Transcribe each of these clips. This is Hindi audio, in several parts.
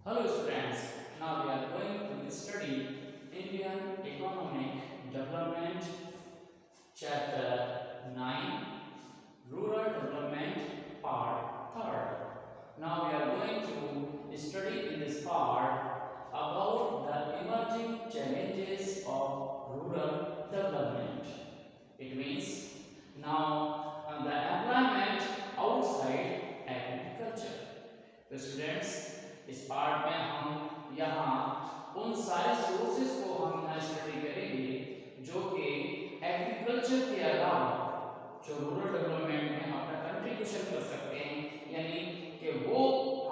Hello students, now we are going to study Indian Economic Development Chapter 9 Rural Development Part 3rd. Now we are going to study in this part about the emerging challenges of rural development. It means now the employment outside agriculture. तो स्टूडेंट्स इस पार्ट में हम यहाँ उन सारे सोर्सेज को हम यहाँ स्टडी करेंगे जो कि एग्रीकल्चर के अलावा जो रूरल डेवलपमेंट में अपना कंट्रीब्यूशन कर सकते हैं, यानी कि वो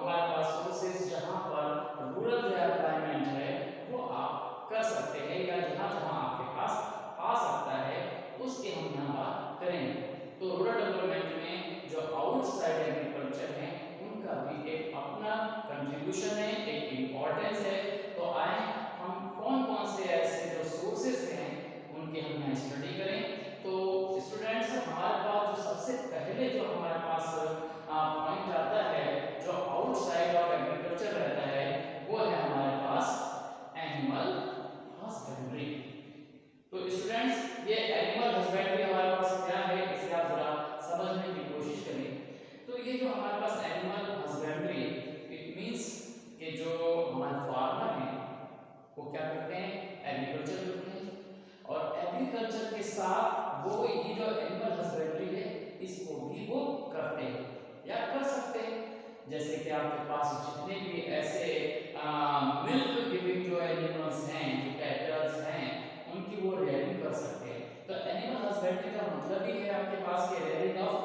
हमारे पास सोर्सेज जहाँ पर रूरल जो एम्प्लॉयमेंट है वो आप कर सकते हैं या जहाँ जहाँ आपके पास आ सकता है उसकी हम यहाँ बात करेंगे। तो रूरल डेवलपमेंट में जो आउटसाइड एग्रीकल्चर है उनका भी एक अपना कंट्रीब्यूशन है, एक इम्पोर्टेंस है। तो आए हम कौन कौन से ऐसे जो सोर्सेस हैं उनके हम यहाँ स्टडी करें। तो स्टूडेंट्स हमारे पास जो सबसे पहले जो हमारे पास पॉइंट आता है जो आउटसाइड ऑफ एग्रीकल्चर रहता है वो है हमारे पास एनिमल हस्बेंड्री। तो स्टूडेंट्स ये एनिमल हस्बेंड्री हमारे पास क्या है इसे आप जरा समझने की कोशिश करें। तो ये जो हमारे पास एनिमल हस्बेंड्री इट मींस कि जो हमारे फार्मर हैं वो क्या करते हैं, एग्रीकल्चर करते हैं और एग्रीकल्चर के साथ वो ये जो एनिमल हस्बेंड्री है इसको भी वो करते हैं या कर सकते हैं। जैसे कि आपके पास जितने भी ऐसे मिल्क गिविंग जो एनिमल्स हैं, जो कैटल्स हैं, उनकी वो रेयरिंग कर सकते हैं। तो एनिमल हस्बेंड्री का मतलब ही है आपके पास के rearing of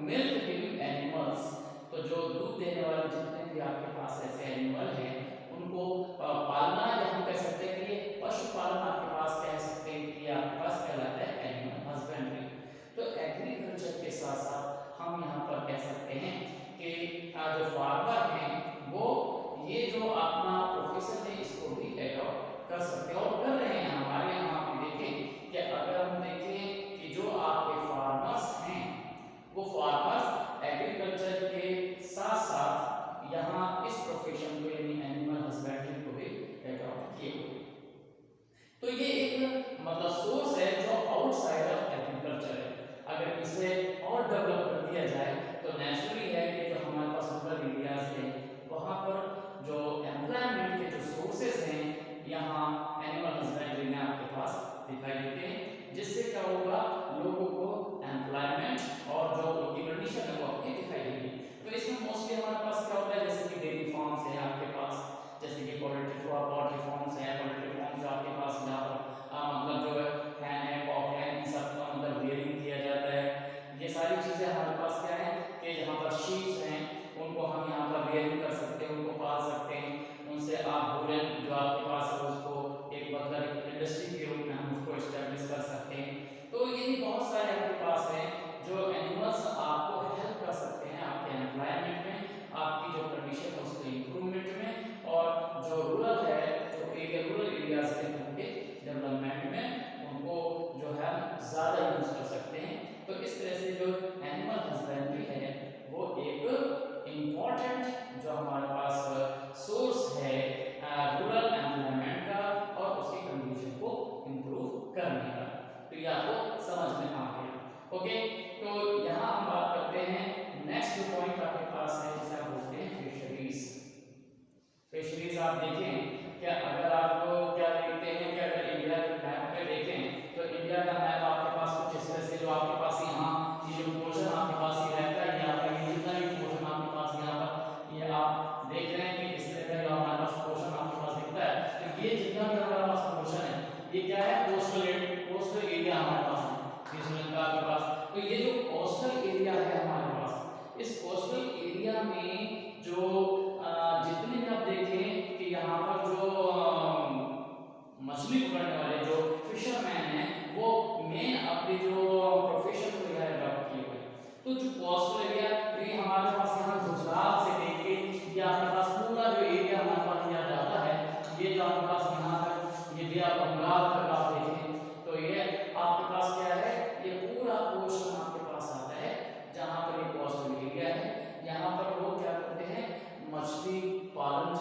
milk giving animals. तो जो दूध देने वाले जितने भी आपके पास ऐसे एनिमल हैं उनको पालना, या हम कह सकते हैं कि ये पशुपालन आपके पास कह सकते हैं कि ये आपके पास कहलाता है एनिमल हस्बेंड्री। तो एग्रीकल्चर के साथ साथ हम यहाँ पर कह सकते हैं कि जो फार्मर हैं वो ये जो अपना प्रोफेशन है इसको भी एडॉप्ट कर सकते हैं और कर रहे हैं। हमारे यहाँ पे देखें कि अगर हम देखें कि जो आपके फार्मर्स हैं वो फार्मर्स एग्रीकल्चर के साथ साथ यहाँ इस प्रोफेशन को यानी एनिमल हस्बेंड्री को भी एडॉप्ट किए हुए। तो ये एक मतलब सोर्स है जो आउटसाइड ऑफ एग्रीकल्चर है। अगर इसे और डेवलप कर दिया जाए तो नेचुरली है कि जो हमारे पास रूरल एरियाज है वहाँ पर जो एम्प्लॉयमेंट के जो सोर्सेज हैं यहाँ एनिमल हस्बेंड्री में आपके पास दिखाई देते हैं, जिससे क्या होगा लोगों को एम्प्लॉयमेंट और जो उनकी कंडीशन है वो अपनी दिखाई देगी। तो इसमें मोस्टली हमारे पास क्या होता है, जैसे कि डेयरी फार्म्स है आपके पास, जैसे कि पोल्ट्री फार्म्स है, पोल्ट्री फार्म्स जो आपके पास जहाँ पर मतलब जो है कॉक है, इन सब का मतलब रियरिंग किया जाता है। ये सारी चीज़ें हमारे पास क्या है कि जहाँ पर शीप्स हैं उनको हम यहाँ पर रियरिंग कर सकते हैं, उनको पाल सकते हैं, उनसे आप वुलन जो आपके पास है उसको एक मतलब इंडस्ट्री के रूप में हम उसको एस्टेब्लिश कर सकते हैं। तो ये भी बहुत सारे आपके पास हैं जो एनिमल्स आपको हेल्प कर सकते हैं आपके एम्प्लॉयमेंट में, आपकी जो कंडीशन है उसके इम्प्रूवमेंट में, और जो रूरल है जो रूरल एरियाज के उनके डेवलपमेंट में उनको जो है ज़्यादा यूज कर सकते हैं। तो इस तरह से जो एनिमल हस्बेंड्री है वो एक इम्पॉर्टेंट जो हमारे पास सोर्स है रूरल एम्प्लॉयमेंट का और उसकी कंडीशन को इम्प्रूव करने का। तो ये आपको समझ में आ गया। ओके, तो यहाँ हम बात करते हैं नेक्स्ट जो पॉइंट आपके पास है जिसे आप बोलते हैं फिशरीज। फिशरीज आप देखें क्या, अगर आपको क्या देखते हैं कि अगर इंडिया के मैप पे देखें तो इंडिया का मैप आपके पास कुछ इस तरह से जो आपके पास यहाँ ये जो पोर्शन आपके पास ये रहता है, ये आपका ये जितना भी पोर्शन आपके पास यहाँ पर ये आप देख रहे हैं कि इस तरह का जो हमारे पास पोर्शन आपके पास दिखता है, तो ये जितना भी हमारे पास पोर्शन है ये क्या है, कोस्टल एरिया हमारे पास है श्रीलंका के पास। तो ये जो कोस्टल एरिया है हमारे पास, इस कोस्टल एरिया में जो जितने भी आप देखें कि यहाँ पर जो मछली पकड़ने वाले जो फिशरमैन हैं वो मेन अपने जो प्रोफेशन को यहाँ अडॉप्ट किए हुए। तो जो कोस्टल एरिया ये हमारे पास यहाँ गुजरात से लेके ये आपके पास पूरा जो एरिया हमारे पास यहाँ जाता है, ये जो आपके पास यहाँ तक ये भी आप बंगाल तक आप देखें तो ये आपके पास क्या है, ये पूरा पोर्शन आपके पास आता है जहाँ पर ये कोस्टल एरिया है। यहाँ पर लोग क्या करते हैं, मछली पालन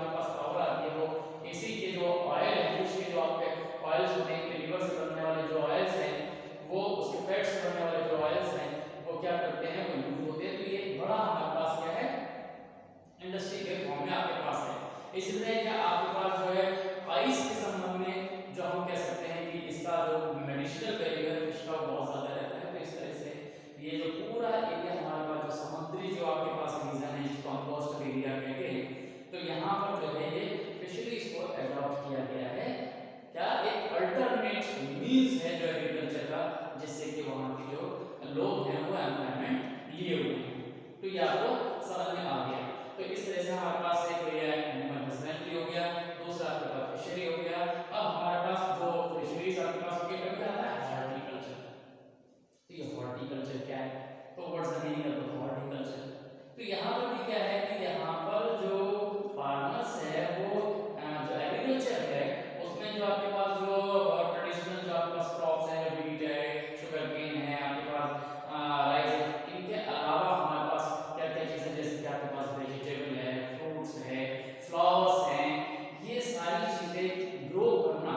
आपके पास पावर आती है वो एसी के जो ऑयल है, फिश के जो आपके ऑयल्स होते हैं, लिवर से बनने वाले जो ऑयल्स हैं, वो उसके फैट से बनने वाले जो ऑयल्स हैं वो क्या करते हैं, वो यूज होते हैं। तो ये बड़ा हमारे पास क्या है, इंडस्ट्री के फॉर्म में आपके पास है। इसलिए क्या आपके पास जो है आइस के संबंध में जो हम कह सकते हैं कि इसका जो मेडिसिनल वैल्यू है फिश का बहुत ज्यादा रहता है। तो इस तरह से ये जो पूरा एरिया हमारे पास जो समुद्री जो आपके पास रीजन है जिसको हम कोस्टल एरिया कहते हैं, तो यहाँ पर जो है ये फिशरीज को एडॉप्ट किया गया है। क्या एक अल्टरनेट मींस है जो एग्रीकल्चर का, जिससे कि वहाँ के जो लोग हैं वो एम्प्लॉयमेंट लिए हुए हैं। तो ये आपको समझ में आ गया। तो इस तरह से हमारे पास एक ये एनिमल हस्बेंड्री हो गया, दूसरा आपके पास फिशरी हो गया। अब हमारे पास जो फिशरीज आपके पास ये कभी आता है हॉर्टिकल्चर। तो ये हॉर्टिकल्चर क्या है, तो what's the meaning of horticulture. तो यहाँ पर भी क्या है कि यहाँ पर जो फार्मर्स है वो जो एग्रीकल्चर है उसमें जो आपके पास जो ट्रेडिशनल जो आपके पास क्रॉप्स है, व्हीट है, शुगर केन है, आपके पास राइस है, इनके अलावा हमारे पास क्या क्या चीजें जैसे कि आपके पास वेजिटेबल है, फ्रूट्स है, फ्लावर्स हैं, ये सारी चीजें ग्रो करना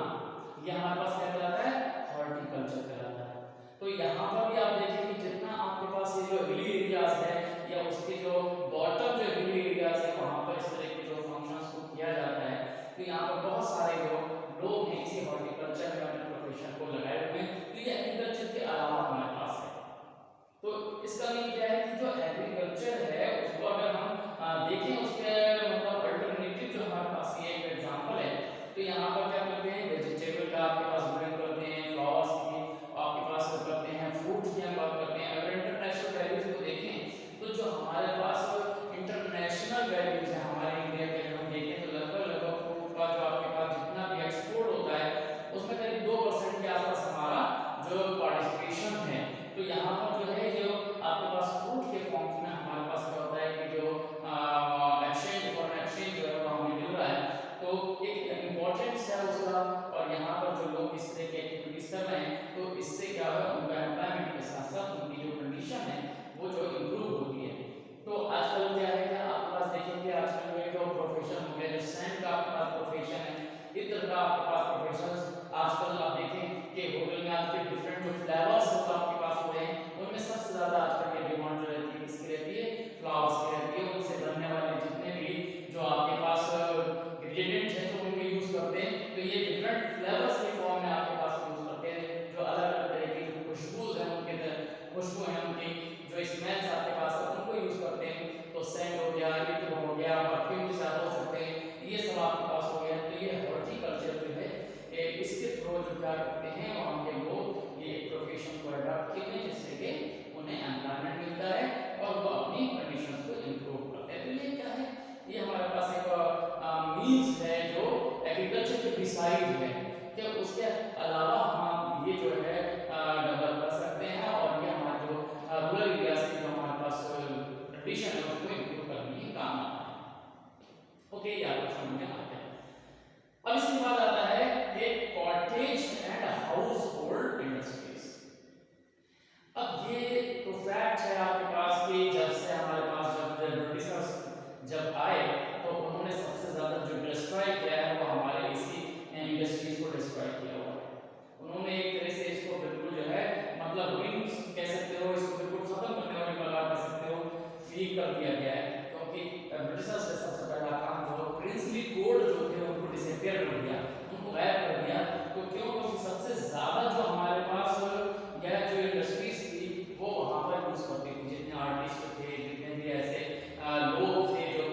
ये हमारे पास क्या कहलाता है, हॉर्टिकल्चर कहलाता है। तो यहाँ पर भी आप देखें कि जितना आपके पास ये जो हिली एरियाज है या उसके जो बॉटम जो हिली एरियाज है वहाँ पर इस तरह के जो फंक्शंस को किया जाता है। तो यहाँ पर बहुत सारे जो लोग हैं इसी हॉर्टिकल्चर में अपने प्रोफेशन को लगाए हुए हैं। तो ये एग्रीकल्चर के अलावा हमारे पास है। तो इसका मीन क्या है कि जो एग्रीकल्चर है उसको अगर हम देखें उसके मतलब अल्टरनेटिव जो हमारे पास ये एक एग्जांपल है। तो यहाँ पर क्या करते हैं, वेजिटेबल का आपके पास ग्रोइंग करते हैं, फ्लावर्स की आपके पास करते हैं, फ्रूट्स की हम बात करते हैं। अगर इंटरनेशनल वैल्यूज को देखें तो जो हमारे पास इंटरनेशनल वैल्यूज है हमारे इंडिया के अगर हम देखें तो लगभग फ्रूट का जो आपके पास जितना भी एक्सपोर्ट होता है उसमें करीब 2% के आसपास हमारा जो पार्टिसिपेशन है। तो यहाँ पर जो है जो आपके पास फ्रूट के फॉर्म में हमारे पास क्या होता है कि जो एक्सचेंज फॉरेन एक्सचेंज जो है वो हमें मिल रहा है, तो एक इम्पोर्टेंस है उसका। और यहाँ पर जो लोग इस तरह के एक्टिविटीज कर रहे हैं तो इससे क्या है उनका एम्प्लॉयमेंट के साथ साथ उनकी जो कंडीशन है वो जो इम्प्रूव होती है। तो आजकल क्या है कि आपके पास देखेंगे आजकल जो प्रोफेशन हो गया, जो सैंड का आपके पास प्रोफेशन है, इत्र का आपके पास प्रोफेशन आजकल आप देखें कि होटल में आपके डिफरेंट जो फ्लेवर्स होता है आपके पास हो रहे हैं उनमें सबसे ज्यादा आजकल की डिमांड जो रहती है किसकी रहती है, फ्लावर्स की रहती है। उनसे बनने वाले जितने भी जो आपके पास इंग्रेडिएंट्स हैं तो उनके यूज करते हैं। तो ये डिफरेंट फ्लेवर्स के फॉर्म में आपके पास यूज करते हैं, जो अलग अलग तरह की जो खुशबूज हैं उनके खुशबू है उनकी जो स्मेल्स आपके पास है उनको यूज करते हैं। तो सेंट हो गया, इत्र हो गया, परफ्यूम के साथ हो सकते हैं, ये सब आपके पास हो गया। तो ये हॉर्टिकल्चर जो है इसके थ्रू जो क्या करते हैं वहाँ के लोग ये प्रोफेशन को अडॉप्ट करते हैं जिससे कि उन्हें एम्प्लॉयमेंट मिलता है और वो अपनी कंडीशंस को इम्प्रूव करते हैं। तो ये क्या है, ये हमारे पास एक मींस है जो एग्रीकल्चर के डिसाइड है कि उसके अलावा हम ये जो है डेवलप कर सकते हैं और ये हमारे जो रूरल एरियाज की जो हमारे पास कंडीशन है उसको इम्प्रूव करने के काम आता है। ओके, ये आपको समझ में आ गया। अब इसके बाद आता है कि cottage and house hold industries. अब ये तो फैक्ट है आपके पास कि जब से हमारे पास जब ब्रिटिशर्स जब आए तो उन्होंने सबसे ज्यादा जो डिस्ट्रॉय किया है वो हमारे इसी इंडस्ट्रीज को डिस्ट्रॉय किया हुआ है। उन्होंने एक तरह से इसको बिल्कुल जो है मतलब विंग्स कह सकते हो, इसको बिल्कुल खत्म करने वाली बात कह सकते हो, फ्री कर दिया गया है। क्योंकि ब्रिटिशर्स का सबसे पहला काम जो प्रिंसली कोड जो थे उनको डिसअपियर कर दिया, उनको गायब कर दिया। तो क्यों, क्योंकि सबसे ज्यादा जो हमारे पास यह जो इंडस्ट्रीज थी वो वहां पर यूज करती थी। जितने आर्टिस्ट थे, जितने भी ऐसे लोग थे जो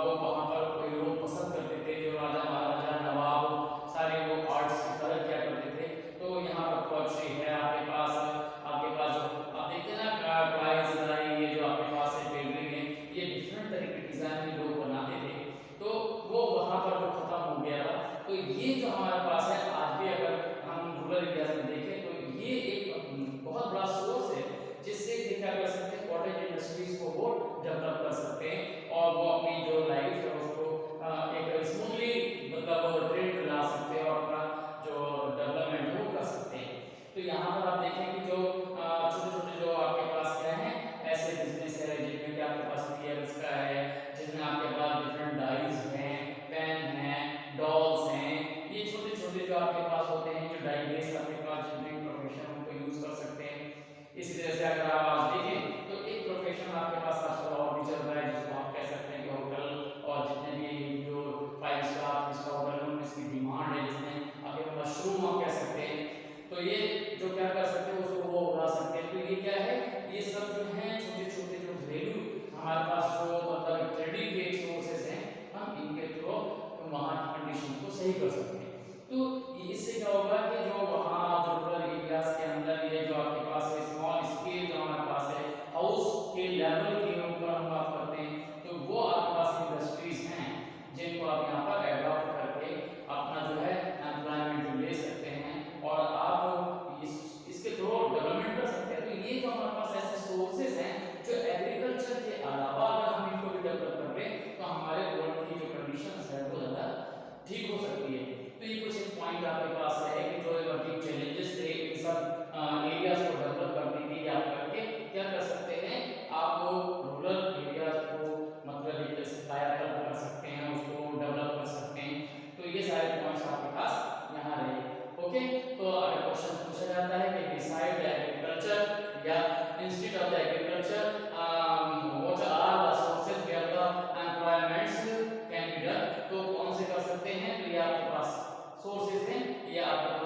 वो वहां पर कोई लोग पसंद करते थे, जो राजा महाराजा नवाब सारे वो आर्ट्स की कलर किया करते थे। तो यहाँ पर पोएट्री है आपके पास जो आप देखते हैं ना प्राइस ये जो आपके पास है पेंटिंग है, ये डिफरेंट तरह के डिजाइन में लोग बनाते थे। तो वो वहां पर जो खत्म हो गया था। तो ये जो हमारे पास है आज भी अगर हम रूरल एरियाज में देखें तो ये एक बहुत बड़ा सोर्स है जिससे क्या कर सकते हैं, कॉटेज इंडस्ट्रीज को वो डेवलप कर सकते हैं और वो अपनी जो लाइफ है उसको एक स्मूथली मतलब ट्रेंड ला सकते हैं और अपना जो डेवलपमेंट है वो कर सकते हैं। तो यहाँ पर आप देखें कि जो छोटे छोटे जो आपके पास क्या है ऐसे बिजनेस है जिनमें कि आपके पास टीयर्स का है, जिसमें आपके पास डिफरेंट डाइज हैं, जो डाइग्रेस आपके पास जनरिक प्रोफेशन उनको यूज कर सकते हैं। इसी तरह से अगर आप आज देखें तो एक प्रोफेशन आपके पास आजकल और भी चल रहा है जिसको आप कह सकते हैं कि होटल और जितने भी जो 5 स्टार 3 स्टार होटल हैं इसकी डिमांड है, जिसमें अगर मशरूम आप कह सकते हैं, तो ये जो क्या कर सकते हैं उसको वो उड़ा सकते हैं। तो ये क्या है, ये सब जो है छोटे छोटे जो घरेलू हमारे पास जो मतलब ट्रेडिंग सोर्सेस हैं, हम इनके थ्रू वहाँ की कंडीशन को सही कर सकते हैं। तो इससे क्या होगा कि जो वहाँ जो रूरल एरियाज के अंदर ये जो आपके पास है स्मॉल स्केल जो हमारे पास है हाउस के लेवल के ऊपर हम बात करते हैं, तो वो आपके पास इंडस्ट्रीज हैं जिनको आप यहाँ पर एडॉप्ट करके अपना जो है एम्प्लॉयमेंट ले सकते हैं और आप इसके थ्रू डेवलपमेंट कर सकते हैं। तो ये जो हमारे पास ऐसे सोर्सेज हैं जो एग्रीकल्चर के अलावा अगर हम इनको भी डेवलप कर लें तो हमारे वर्ल्ड की जो कंडीशंस है वो ज़्यादा ठीक हो सकती है। तो ये कुछ एक पॉइंट आपके पास है कि जो इमर्जिंग चैलेंजेस थे इन सब एरियाज को डेवलप करने के लिए आप करके क्या कर सकते हैं, आप रूरल एरियाज को मतलब एक कायाकल्प कर सकते हैं, उसको डेवलप कर सकते हैं। तो ये सारे पॉइंट्स आपके पास यहाँ रहे। ओके, तो अगर क्वेश्चन पूछा जाता है कि डिसाइड द एग्रीकल्चर या institute of the agriculture what are the sources where the employments can be done, तो कौन से कर सकते हैं, तो ये आपके पास सोर्सेज हैं, ये आपके